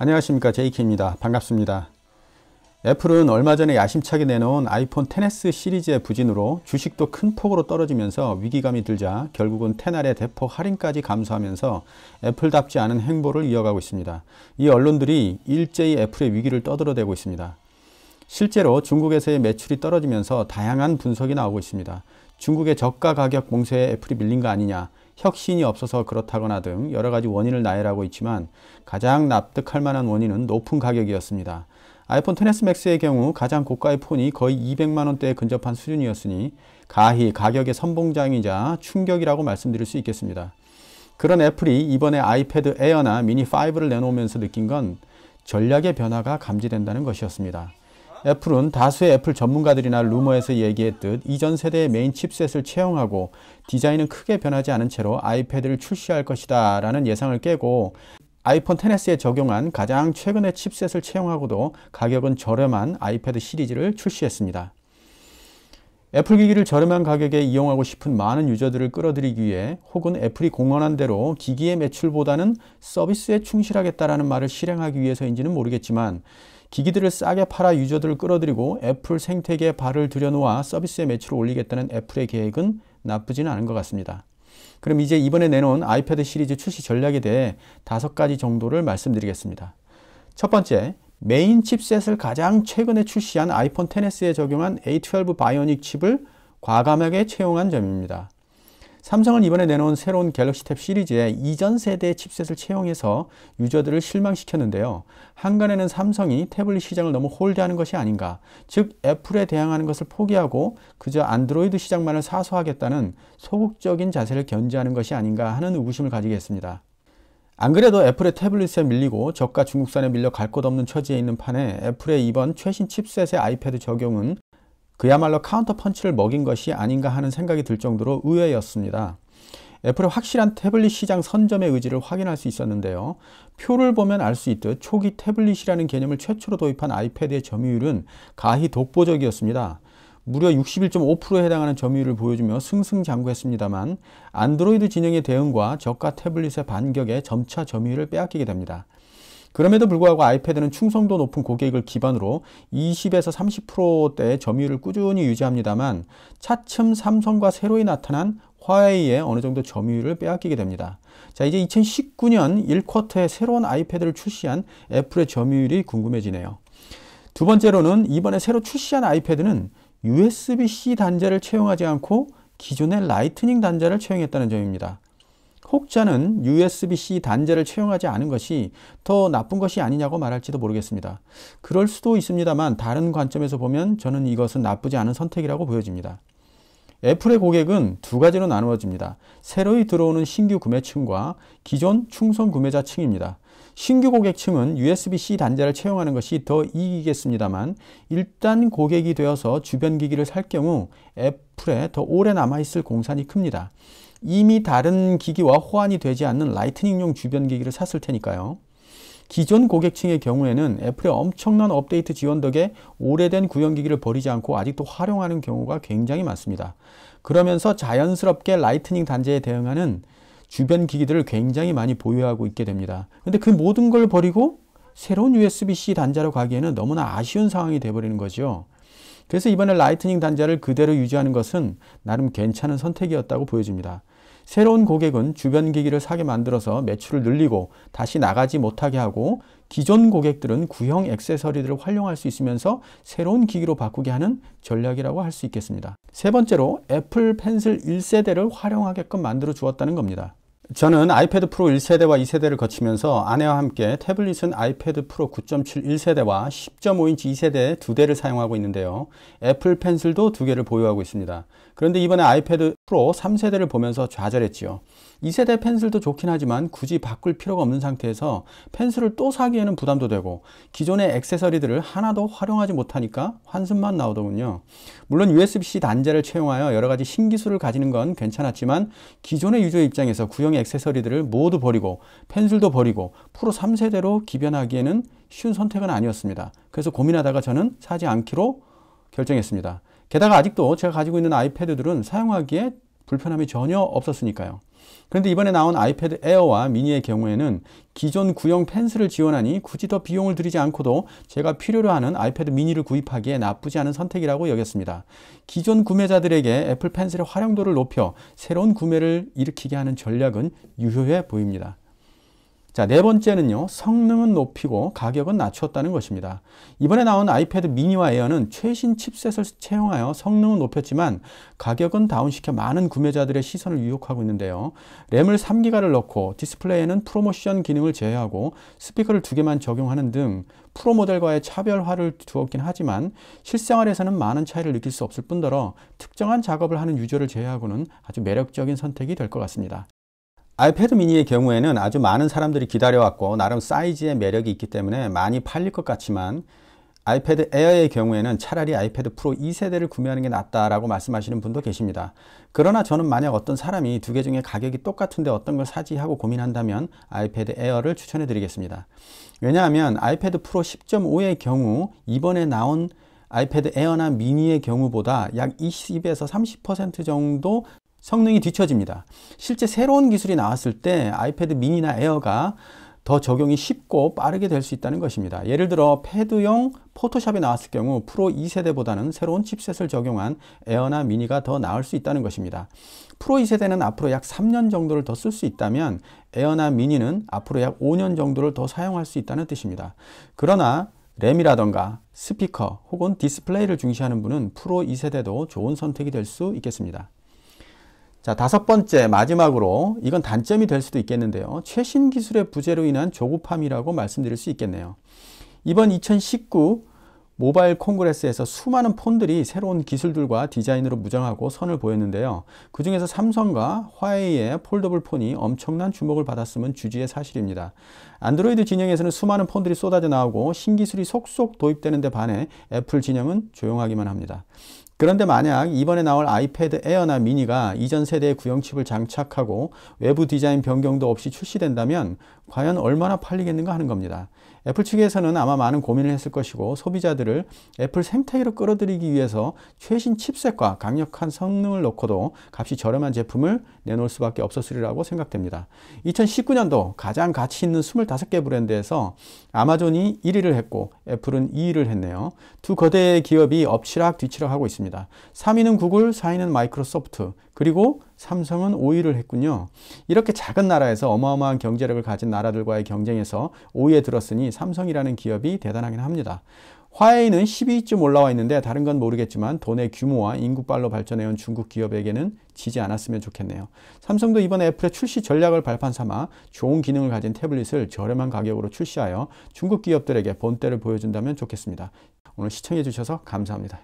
안녕하십니까, 제이키입니다. 반갑습니다. 애플은 얼마 전에 야심차게 내놓은 아이폰 XS 시리즈의 부진으로 주식도 큰 폭으로 떨어지면서 위기감이 들자 결국은 10알의 대폭 할인까지 감수하면서 애플답지 않은 행보를 이어가고 있습니다. 이 언론들이 일제히 애플의 위기를 떠들어대고 있습니다. 실제로 중국에서의 매출이 떨어지면서 다양한 분석이 나오고 있습니다. 중국의 저가 가격 봉쇄에 애플이 밀린 거 아니냐, 혁신이 없어서 그렇다거나 등 여러가지 원인을 나열하고 있지만 가장 납득할 만한 원인은 높은 가격이었습니다. 아이폰 XS 맥스의 경우 가장 고가의 폰이 거의 200만원대에 근접한 수준이었으니 가히 가격의 선봉장이자 충격이라고 말씀드릴 수 있겠습니다. 그런 애플이 이번에 아이패드 에어나 미니 5를 내놓으면서 느낀 건 전략의 변화가 감지된다는 것이었습니다. 애플은 다수의 애플 전문가들이나 루머에서 얘기했듯 이전 세대의 메인 칩셋을 채용하고 디자인은 크게 변하지 않은 채로 아이패드를 출시할 것이다 라는 예상을 깨고 아이폰 XS에 적용한 가장 최근의 칩셋을 채용하고도 가격은 저렴한 아이패드 시리즈를 출시했습니다. 애플 기기를 저렴한 가격에 이용하고 싶은 많은 유저들을 끌어들이기 위해 혹은 애플이 공언한 대로 기기의 매출보다는 서비스에 충실하겠다라는 말을 실행하기 위해서인지는 모르겠지만 기기들을 싸게 팔아 유저들을 끌어들이고 애플 생태계에 발을 들여놓아 서비스의 매출을 올리겠다는 애플의 계획은 나쁘지는 않은 것 같습니다. 그럼 이제 이번에 내놓은 아이패드 시리즈 출시 전략에 대해 5가지 정도를 말씀드리겠습니다. 첫 번째, 메인 칩셋을 가장 최근에 출시한 아이폰 XS에 적용한 A12 바이오닉 칩을 과감하게 채용한 점입니다. 삼성은 이번에 내놓은 새로운 갤럭시 탭 시리즈에 이전 세대의 칩셋을 채용해서 유저들을 실망시켰는데요. 한간에는 삼성이 태블릿 시장을 너무 홀대하는 것이 아닌가, 즉 애플에 대항하는 것을 포기하고 그저 안드로이드 시장만을 사수하겠다는 소극적인 자세를 견지하는 것이 아닌가 하는 의구심을 가지게 했습니다. 안 그래도 애플의 태블릿에 밀리고 저가 중국산에 밀려 갈 곳 없는 처지에 있는 판에 애플의 이번 최신 칩셋의 아이패드 적용은 그야말로 카운터 펀치를 먹인 것이 아닌가 하는 생각이 들 정도로 의외였습니다. 애플의 확실한 태블릿 시장 선점의 의지를 확인할 수 있었는데요. 표를 보면 알 수 있듯 초기 태블릿이라는 개념을 최초로 도입한 아이패드의 점유율은 가히 독보적이었습니다. 무려 61.5%에 해당하는 점유율을 보여주며 승승장구했습니다만 안드로이드 진영의 대응과 저가 태블릿의 반격에 점차 점유율을 빼앗기게 됩니다. 그럼에도 불구하고 아이패드는 충성도 높은 고객을 기반으로 20에서 30%대의 점유율을 꾸준히 유지합니다만 차츰 삼성과 새로이 나타난 화웨이에 어느 정도 점유율을 빼앗기게 됩니다. 자, 이제 2019년 1쿼터에 새로운 아이패드를 출시한 애플의 점유율이 궁금해지네요. 두 번째로는 이번에 새로 출시한 아이패드는 USB-C 단자를 채용하지 않고 기존의 라이트닝 단자를 채용했다는 점입니다. 혹자는 USB-C 단자를 채용하지 않은 것이 더 나쁜 것이 아니냐고 말할지도 모르겠습니다. 그럴 수도 있습니다만 다른 관점에서 보면 저는 이것은 나쁘지 않은 선택이라고 보여집니다. 애플의 고객은 두 가지로 나누어집니다. 새로이 들어오는 신규 구매층과 기존 충성 구매자층입니다. 신규 고객층은 USB-C 단자를 채용하는 것이 더 이익이겠습니다만 일단 고객이 되어서 주변 기기를 살 경우 애플에 더 오래 남아있을 공산이 큽니다. 이미 다른 기기와 호환이 되지 않는 라이트닝용 주변 기기를 샀을 테니까요. 기존 고객층의 경우에는 애플의 엄청난 업데이트 지원 덕에 오래된 구형기기를 버리지 않고 아직도 활용하는 경우가 굉장히 많습니다. 그러면서 자연스럽게 라이트닝 단자에 대응하는 주변 기기들을 굉장히 많이 보유하고 있게 됩니다. 근데 그 모든 걸 버리고 새로운 USB-C 단자로 가기에는 너무나 아쉬운 상황이 되어버리는 거죠. 그래서 이번에 라이트닝 단자를 그대로 유지하는 것은 나름 괜찮은 선택이었다고 보여집니다. 새로운 고객은 주변 기기를 사게 만들어서 매출을 늘리고 다시 나가지 못하게 하고 기존 고객들은 구형 액세서리들을 활용할 수 있으면서 새로운 기기로 바꾸게 하는 전략이라고 할 수 있겠습니다. 세 번째로 애플 펜슬 1세대를 활용하게끔 만들어 주었다는 겁니다. 저는 아이패드 프로 1세대와 2세대를 거치면서 아내와 함께 태블릿은 아이패드 프로 9.7 1세대와 10.5인치 2세대 두 대를 사용하고 있는데요. 애플 펜슬도 두 개를 보유하고 있습니다. 그런데 이번에 아이패드 프로 3세대를 보면서 좌절했지요. 2세대 펜슬도 좋긴 하지만 굳이 바꿀 필요가 없는 상태에서 펜슬을 또 사기에는 부담도 되고 기존의 액세서리들을 하나도 활용하지 못하니까 환승만 나오더군요. 물론 USB-C 단자를 채용하여 여러가지 신기술을 가지는 건 괜찮았지만 기존의 유저 입장에서 구형의 액세서리들을 모두 버리고 펜슬도 버리고 프로 3세대로 기변하기에는 쉬운 선택은 아니었습니다. 그래서 고민하다가 저는 사지 않기로 결정했습니다. 게다가 아직도 제가 가지고 있는 아이패드들은 사용하기에 불편함이 전혀 없었으니까요. 그런데 이번에 나온 아이패드 에어와 미니의 경우에는 기존 구형 펜슬을 지원하니 굳이 더 비용을 들이지 않고도 제가 필요로 하는 아이패드 미니를 구입하기에 나쁘지 않은 선택이라고 여겼습니다. 기존 구매자들에게 애플 펜슬의 활용도를 높여 새로운 구매를 일으키게 하는 전략은 유효해 보입니다. 자, 네 번째는요, 성능은 높이고 가격은 낮추었다는 것입니다. 이번에 나온 아이패드 미니와 에어는 최신 칩셋을 채용하여 성능은 높였지만 가격은 다운시켜 많은 구매자들의 시선을 유혹하고 있는데요. 램을 3기가를 넣고 디스플레이에는 프로모션 기능을 제외하고 스피커를 2개만 적용하는 등 프로 모델과의 차별화를 두었긴 하지만 실생활에서는 많은 차이를 느낄 수 없을 뿐더러 특정한 작업을 하는 유저를 제외하고는 아주 매력적인 선택이 될 것 같습니다. 아이패드 미니의 경우에는 아주 많은 사람들이 기다려왔고 나름 사이즈의 매력이 있기 때문에 많이 팔릴 것 같지만 아이패드 에어의 경우에는 차라리 아이패드 프로 2세대를 구매하는 게 낫다라고 말씀하시는 분도 계십니다. 그러나 저는 만약 어떤 사람이 두 개 중에 가격이 똑같은데 어떤 걸 사지 하고 고민한다면 아이패드 에어를 추천해 드리겠습니다. 왜냐하면 아이패드 프로 10.5의 경우 이번에 나온 아이패드 에어나 미니의 경우보다 약 20에서 30% 정도 성능이 뒤처집니다. 실제 새로운 기술이 나왔을 때 아이패드 미니나 에어가 더 적용이 쉽고 빠르게 될 수 있다는 것입니다. 예를 들어 패드용 포토샵이 나왔을 경우 프로 2세대보다는 새로운 칩셋을 적용한 에어나 미니가 더 나을 수 있다는 것입니다. 프로 2세대는 앞으로 약 3년 정도를 더 쓸 수 있다면 에어나 미니는 앞으로 약 5년 정도를 더 사용할 수 있다는 뜻입니다. 그러나 램이라던가 스피커 혹은 디스플레이를 중시하는 분은 프로 2세대도 좋은 선택이 될 수 있겠습니다. 자, 다섯 번째 마지막으로 이건 단점이 될 수도 있겠는데요. 최신 기술의 부재로 인한 조급함이라고 말씀드릴 수 있겠네요. 이번 2019 모바일 콩그레스에서 수많은 폰들이 새로운 기술들과 디자인으로 무장하고 선을 보였는데요. 그 중에서 삼성과 화웨이의 폴더블 폰이 엄청난 주목을 받았음은 주지의 사실입니다. 안드로이드 진영에서는 수많은 폰들이 쏟아져 나오고 신기술이 속속 도입되는 데 반해 애플 진영은 조용하기만 합니다. 그런데 만약 이번에 나올 아이패드 에어나 미니가 이전 세대의 구형칩을 장착하고 외부 디자인 변경도 없이 출시된다면 과연 얼마나 팔리겠는가 하는 겁니다. 애플 측에서는 아마 많은 고민을 했을 것이고 소비자들을 애플 생태계로 끌어들이기 위해서 최신 칩셋과 강력한 성능을 놓고도 값이 저렴한 제품을 내놓을 수밖에 없었으리라고 생각됩니다. 2019년도 가장 가치 있는 25개 브랜드에서 아마존이 1위를 했고 애플은 2위를 했네요. 두 거대 기업이 엎치락 뒤치락 하고 있습니다. 3위는 구글, 4위는 마이크로소프트, 그리고 삼성은 5위를 했군요. 이렇게 작은 나라에서 어마어마한 경제력을 가진 나라들과의 경쟁에서 5위에 들었으니 삼성이라는 기업이 대단하긴 합니다. 화웨이는 10위쯤 올라와 있는데 다른 건 모르겠지만 돈의 규모와 인구빨로 발전해온 중국 기업에게는 지지 않았으면 좋겠네요. 삼성도 이번에 애플의 출시 전략을 발판 삼아 좋은 기능을 가진 태블릿을 저렴한 가격으로 출시하여 중국 기업들에게 본때를 보여준다면 좋겠습니다. 오늘 시청해 주셔서 감사합니다.